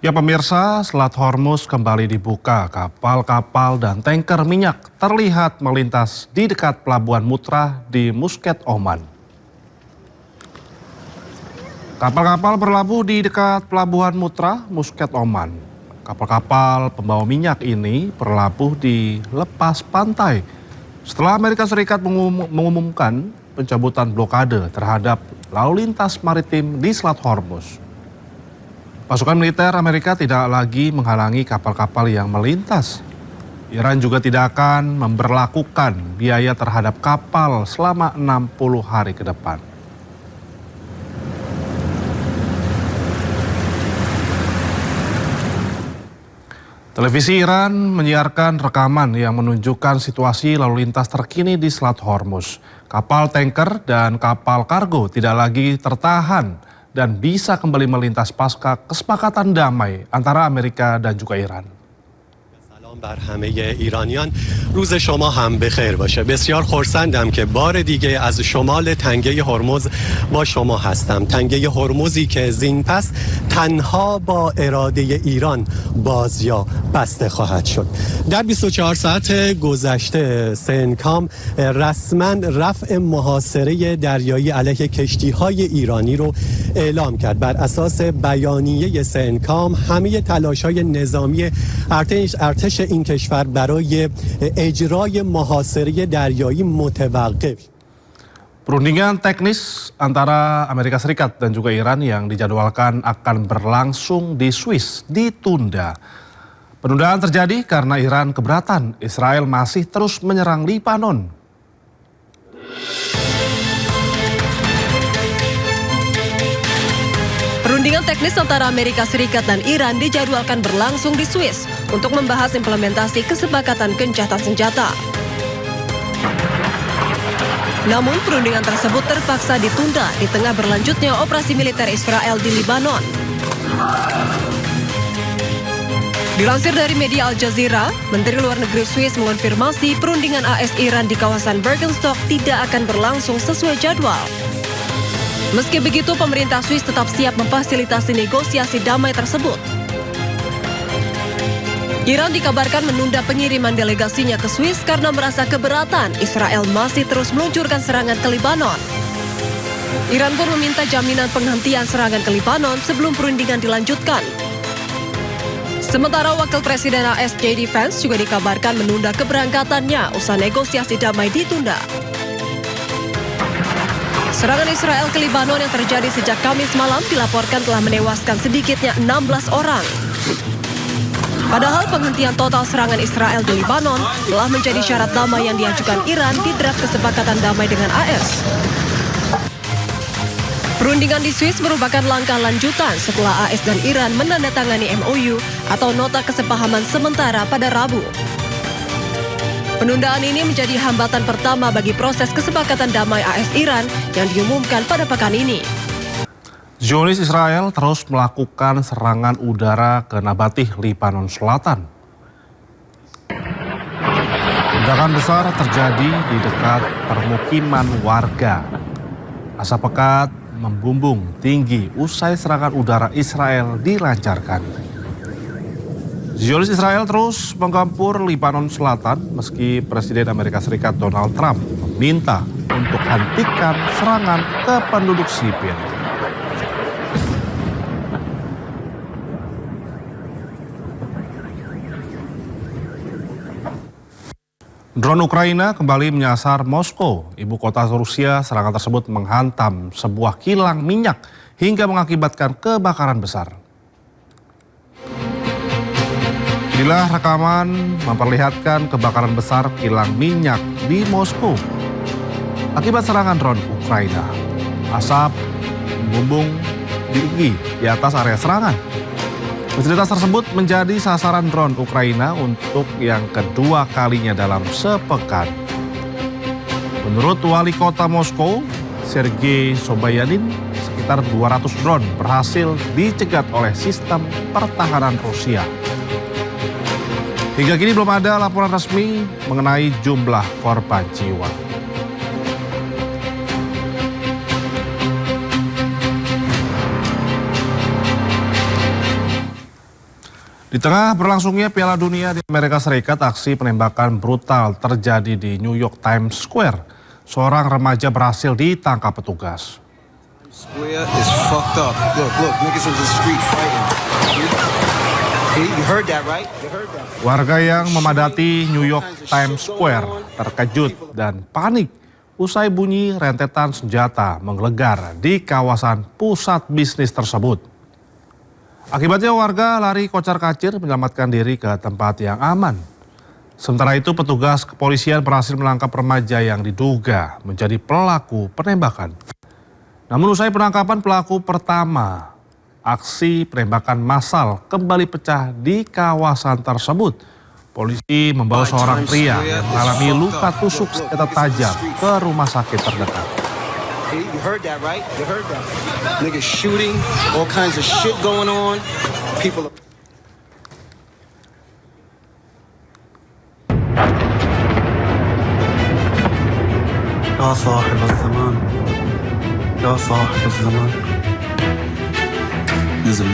Ya pemirsa, Selat Hormuz kembali dibuka. Kapal-kapal dan tanker minyak terlihat melintas di dekat Pelabuhan Mutra di Muscat, Oman. Kapal-kapal berlabuh di dekat Pelabuhan Mutra, Muscat, Oman. Kapal-kapal pembawa minyak ini berlabuh di lepas pantai setelah Amerika Serikat mengumumkan pencabutan blokade terhadap lalu lintas maritim di Selat Hormuz. Pasukan militer Amerika tidak lagi menghalangi kapal-kapal yang melintas. Iran juga tidak akan memberlakukan biaya terhadap kapal selama 60 hari ke depan. Televisi Iran menyiarkan rekaman yang menunjukkan situasi lalu lintas terkini di Selat Hormuz. Kapal tanker dan kapal kargo tidak lagi tertahan dan bisa kembali melintas pasca kesepakatan damai antara Amerika dan juga Iran. بر همه ایرانیان روز شما هم بخیر باشه. بسیار خرسندم که بار دیگه از شمال تنگه هرمز با شما هستم. تنگه هرمزی که زین پس تنها با اراده ایران باز یا بسته خواهد شد. در 24 ساعت گذشته سنکام رسما رفع محاصره دریایی علیه کشتی‌های ایرانی رو اعلام کرد. بر اساس بیانیه سنکام همه تلاش‌های نظامی ارتش این کشور برای اجرای محاصره دریایی متوقف. Perundingan teknis antara Amerika Serikat dan juga Iran yang dijadwalkan akan berlangsung di Swiss ditunda. Penundaan terjadi karena Iran keberatan Israel masih terus menyerang Lebanon. Perundingan teknis antara Amerika Serikat dan Iran dijadwalkan berlangsung di Swiss untuk membahas implementasi kesepakatan gencatan senjata. Namun perundingan tersebut terpaksa ditunda di tengah berlanjutnya operasi militer Israel di Lebanon. Dilansir dari media Al Jazeera, Menteri Luar Negeri Swiss mengonfirmasi perundingan AS-Iran di kawasan Bergenstock tidak akan berlangsung sesuai jadwal. Meski begitu, pemerintah Swiss tetap siap memfasilitasi negosiasi damai tersebut. Iran dikabarkan menunda pengiriman delegasinya ke Swiss karena merasa keberatan Israel masih terus meluncurkan serangan ke Lebanon. Iran pun meminta jaminan penghentian serangan ke Lebanon sebelum perundingan dilanjutkan. Sementara Wakil Presiden AS JD Vance juga dikabarkan menunda keberangkatannya usai negosiasi damai ditunda. Serangan Israel ke Lebanon yang terjadi sejak Kamis malam dilaporkan telah menewaskan sedikitnya 16 orang. Padahal penghentian total serangan Israel di Lebanon telah menjadi syarat damai yang diajukan Iran di draft kesepakatan damai dengan AS. Perundingan di Swiss merupakan langkah lanjutan setelah AS dan Iran menandatangani MOU atau Nota Kesepahaman Sementara pada Rabu. Penundaan ini menjadi hambatan pertama bagi proses kesepakatan damai AS-Iran yang diumumkan pada pekan ini. Zionis Israel terus melakukan serangan udara ke Nabatih, Lebanon Selatan. Ledakan besar terjadi di dekat permukiman warga. Asap pekat membumbung tinggi usai serangan udara Israel dilancarkan. Zionis Israel terus menggempur Lebanon Selatan meski Presiden Amerika Serikat Donald Trump meminta untuk hentikan serangan ke penduduk sipil. Drone Ukraina kembali menyasar Moskow, ibu kota Rusia. Serangan tersebut menghantam sebuah kilang minyak hingga mengakibatkan kebakaran besar. Inilah rekaman memperlihatkan kebakaran besar kilang minyak di Moskow akibat serangan drone Ukraina. Asap membumbung tinggi di atas area serangan. Fasilitas tersebut menjadi sasaran drone Ukraina untuk yang kedua kalinya dalam sepekan. Menurut wali kota Moskow, Sergei Sobyanin, sekitar 200 drone berhasil dicegat oleh sistem pertahanan Rusia. Hingga kini belum ada laporan resmi mengenai jumlah korban jiwa. Di tengah berlangsungnya Piala Dunia di Amerika Serikat, aksi penembakan brutal terjadi di New York Times Square. Seorang remaja berhasil ditangkap petugas. Square is fucked up. Look, niggas in the street fighting. You heard that, right? You heard that. Warga yang memadati New York Times Square terkejut dan panik usai bunyi rentetan senjata menggelegar di kawasan pusat bisnis tersebut. Akibatnya warga lari kocar-kacir menyelamatkan diri ke tempat yang aman. Sementara itu petugas kepolisian berhasil menangkap remaja yang diduga menjadi pelaku penembakan. Namun usai penangkapan pelaku pertama, aksi penembakan massal kembali pecah di kawasan tersebut. Polisi membawa seorang pria yang mengalami luka tusuk senjata tajam ke rumah sakit terdekat. You heard that, right? You heard that. Niggas shooting, all kinds of shit going on. People. يا صاحب الزمان يا صاحب الزمان نزل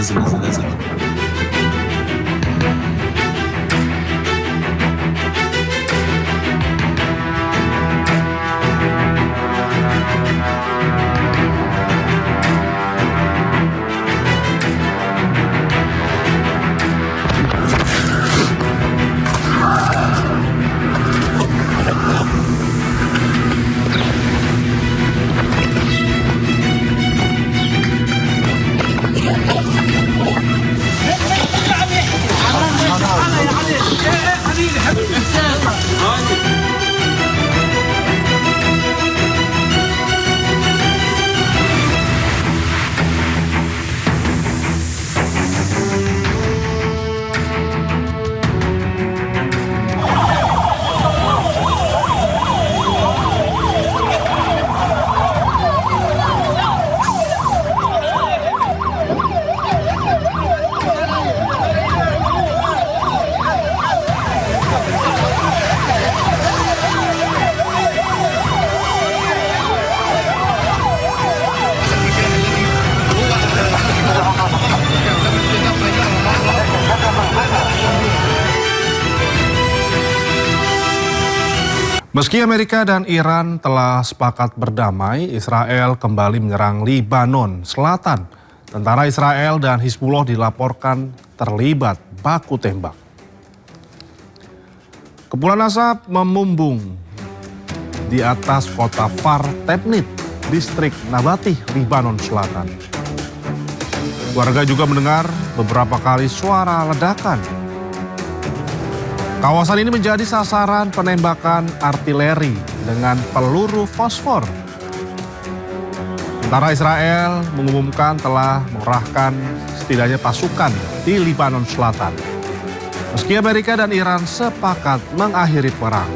Meski Amerika dan Iran telah sepakat berdamai, Israel kembali menyerang Lebanon Selatan. Tentara Israel dan Hizbullah dilaporkan terlibat baku tembak. Kepulan asap memumbung di atas kota Far Tebnit, distrik Nabatih, Lebanon Selatan. Warga juga mendengar beberapa kali suara ledakan. Kawasan ini menjadi sasaran penembakan artileri dengan peluru fosfor. Tentara Israel mengumumkan telah mengerahkan setidaknya pasukan di Lebanon Selatan. Meski Amerika dan Iran sepakat mengakhiri perang.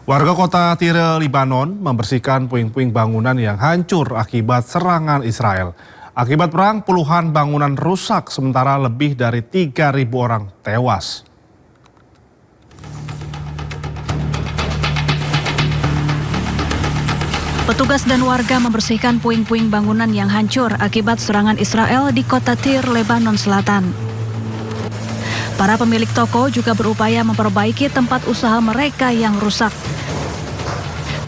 Warga kota Tire, Lebanon membersihkan puing-puing bangunan yang hancur akibat serangan Israel. Akibat perang, puluhan bangunan rusak sementara lebih dari 3.000 orang tewas. Petugas dan warga membersihkan puing-puing bangunan yang hancur akibat serangan Israel di kota Tyre, Lebanon Selatan. Para pemilik toko juga berupaya memperbaiki tempat usaha mereka yang rusak.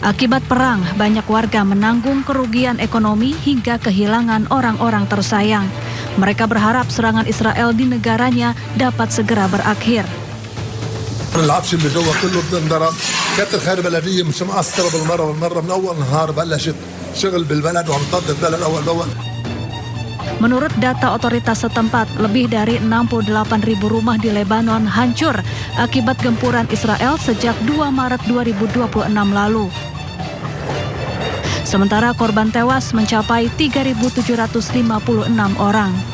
Akibat perang, banyak warga menanggung kerugian ekonomi hingga kehilangan orang-orang tersayang. Mereka berharap serangan Israel di negaranya dapat segera berakhir. العفش اللي جوا كله بتنضرب كانت الخير بلديه مش مقصره بالمره من اول نهار بلشت شغل بالبلد وعم تضرب البلد اول باول. Menurut data otoritas setempat, lebih dari 68.000 rumah di Lebanon hancur akibat gempuran Israel sejak 2 Maret 2026 lalu. Sementara korban tewas mencapai 3.756 orang.